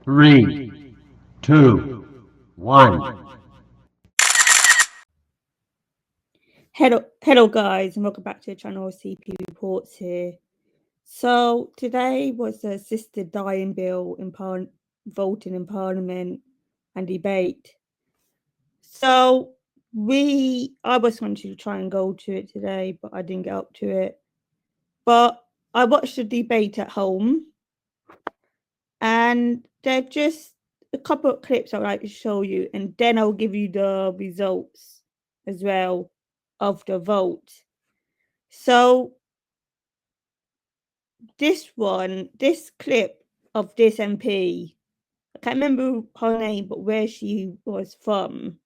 Three, two, one. Hello guys, and welcome back to the channel. CP Reports here. So today was the assisted dying bill in voting in Parliament and debate. So I was going to try and go to it today, but I didn't get up to it. But I watched the debate at home, and they're just a couple of clips I'd like to show you, and then I'll give you the results as well of the vote. So this clip of this MP, I can't remember her name, but where she was from,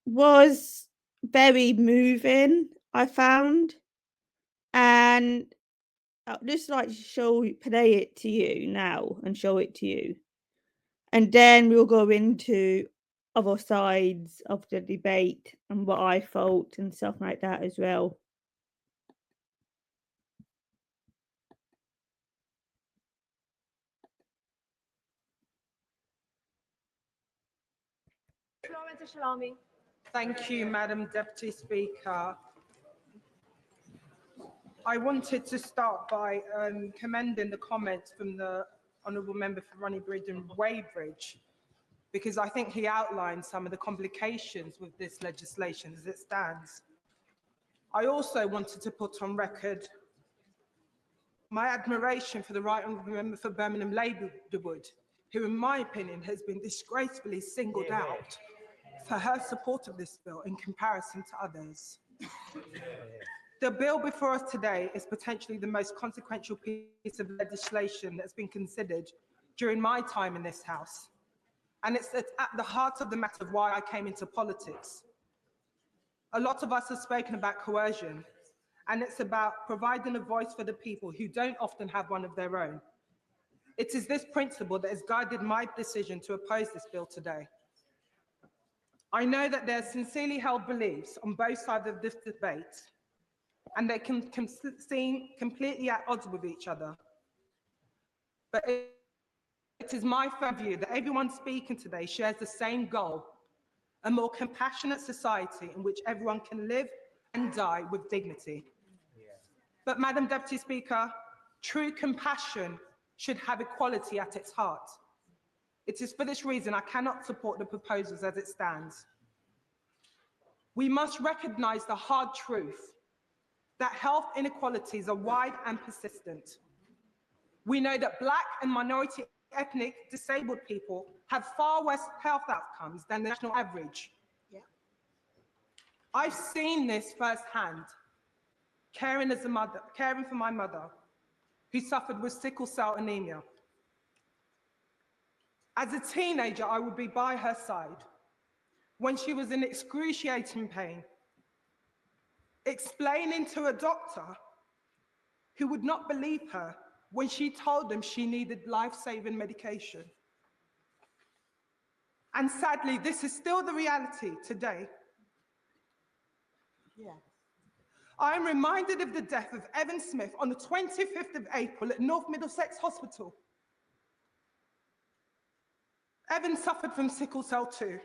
was very moving, I found. And I'd just like to play it to you now and show it to you. And then we'll go into other sides of the debate and what I felt and stuff like that as well. Thank you, Madam Deputy Speaker. I wanted to start by commending the comments from the Honourable Member for Runnybridge and Weybridge, because I think he outlined some of the complications with this legislation as it stands. I also wanted to put on record my admiration for the Right Honourable Member for Birmingham Labourwood, who in my opinion has been disgracefully singled out for her support of this bill in comparison to others. The bill before us today is potentially the most consequential piece of legislation that's been considered during my time in this House. And it's at the heart of the matter of why I came into politics. A lot of us have spoken about coercion, and it's about providing a voice for the people who don't often have one of their own. It is this principle that has guided my decision to oppose this bill today. I know that there are sincerely held beliefs on both sides of this debate, and they can seem completely at odds with each other. But it is my firm view that everyone speaking today shares the same goal: a more compassionate society in which everyone can live and die with dignity. But Madam Deputy Speaker, true compassion should have equality at its heart. It is for this reason I cannot support the proposals as it stands. We must recognise the hard truth that health inequalities are wide and persistent. We know that Black and minority ethnic disabled people have far worse health outcomes than the national average. Yeah. I've seen this firsthand, caring for my mother, who suffered with sickle cell anemia. As a teenager, I would be by her side when she was in excruciating pain, explaining to a doctor who would not believe her when she told them she needed life-saving medication. And sadly, this is still the reality today. Yeah. I'm reminded of the death of Evan Smith on the 25th of April at North Middlesex Hospital. Evan suffered from sickle cell too.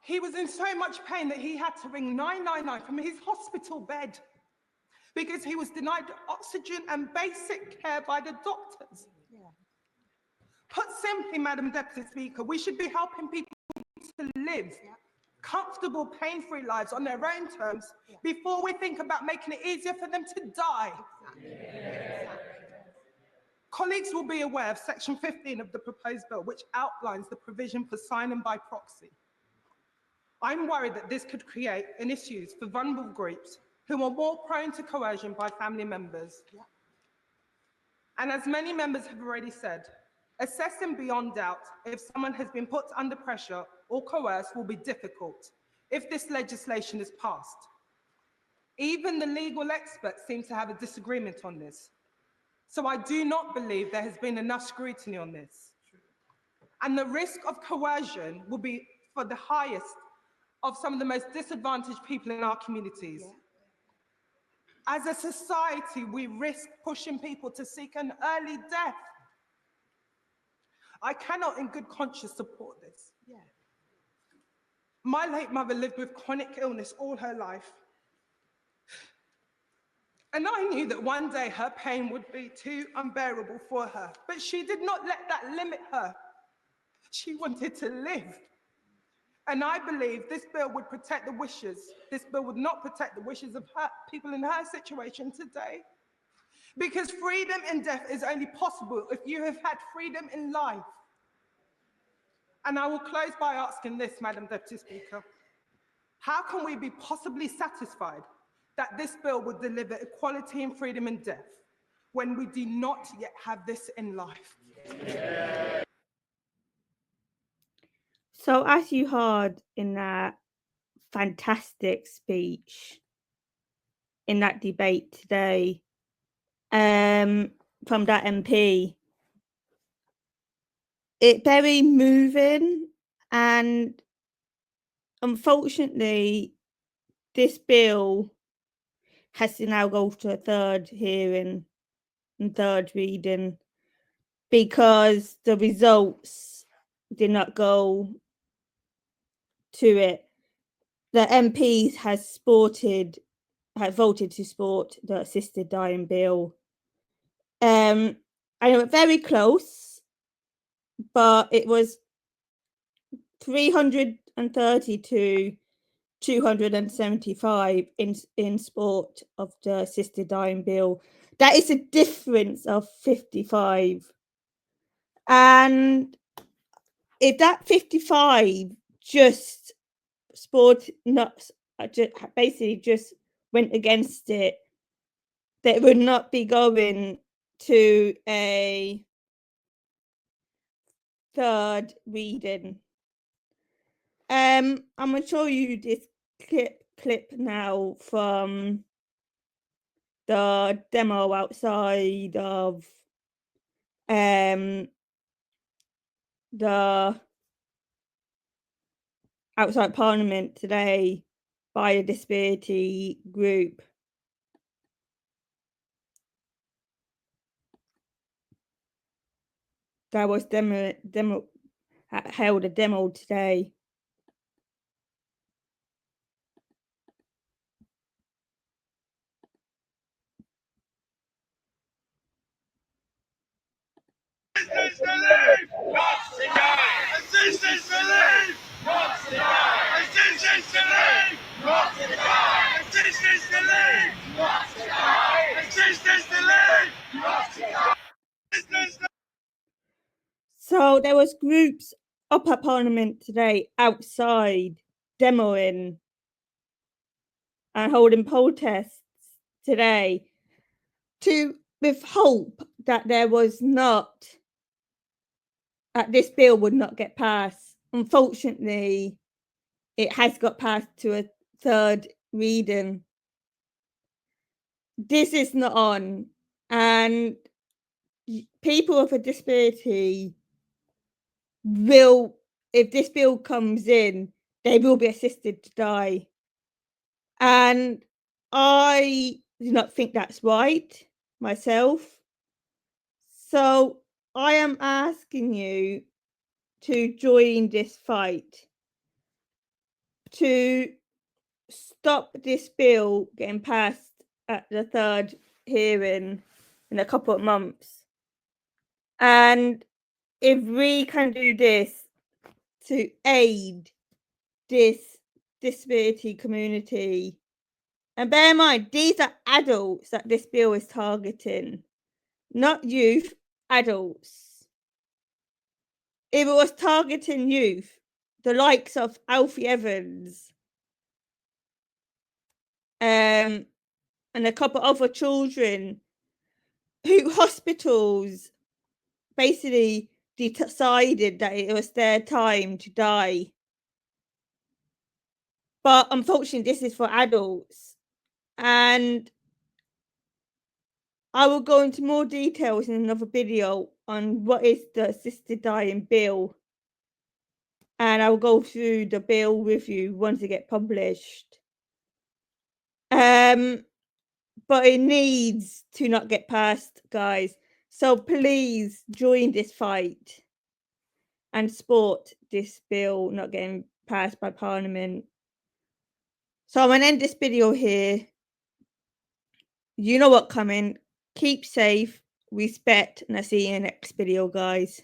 He was in so much pain that he had to ring 999 from his hospital bed because he was denied oxygen and basic care by the doctors. Yeah. Put simply, Madam Deputy Speaker, we should be helping people to live comfortable, pain-free lives on their own terms before we think about making it easier for them to die. Colleagues will be aware of Section 15 of the proposed bill, which outlines the provision for signing by proxy. I'm worried that this could create an issues for vulnerable groups who are more prone to coercion by family members. Yeah. And as many members have already said, assessing beyond doubt if someone has been put under pressure or coerced will be difficult if this legislation is passed. Even the legal experts seem to have a disagreement on this. So I do not believe there has been enough scrutiny on this. And the risk of coercion will be for the highest of some of the most disadvantaged people in our communities. Yeah. As a society, we risk pushing people to seek an early death. I cannot in good conscience support this. Yeah. My late mother lived with chronic illness all her life. And I knew that one day her pain would be too unbearable for her, but she did not let that limit her. She wanted to live. And I believe this bill would protect the wishes. This bill would not protect the wishes of people in her situation today. Because freedom in death is only possible if you have had freedom in life. And I will close by asking this, Madam Deputy Speaker. How can we be possibly satisfied that this bill would deliver equality and freedom in death when we do not yet have this in life? So, as you heard in that fantastic speech, in that debate today, from that MP, it's very moving, and unfortunately, this bill has to now go to a third hearing and third reading because the results did not go to it. The MPs have voted to support the assisted dying bill. I know it very close, but it was 330 to 275 in support of the assisted dying bill. That is a difference of 55. And if that 55 just basically just went against it, that would not be going to a third reading. I'm going to show you this clip now from the demo outside of the outside Parliament today by a disability group. That was held a demo today. Assistance to leave! Not to die! Assistance to leave! Not to die! Assistance to leave! Not to die! Assistance to leave! Not to die! Assistance to leave! Not to die! So there was groups up at Parliament today outside demoing and holding protests today with hope that that this bill would not get passed. Unfortunately, it has got passed to a third reading. This is not on, and people with a disability will, if this bill comes in, they will be assisted to die. And I do not think that's right myself. So I am asking you to join this fight to stop this bill getting passed at the third hearing in a couple of months. And if we can do this to aid this disability community, and bear in mind, these are adults that this bill is targeting, not youth, adults. If it was targeting youth, the likes of Alfie Evans and a couple of other children who hospitals basically decided that it was their time to die. But unfortunately, this is for adults. And I will go into more details in another video on what is the assisted dying bill. And I will go through the bill with you once it gets published. but it needs to not get passed, guys. So please join this fight and support this bill not getting passed by Parliament. So I'm going to end this video here. You know what coming. Keep safe, respect, and I'll see you in the next video, guys.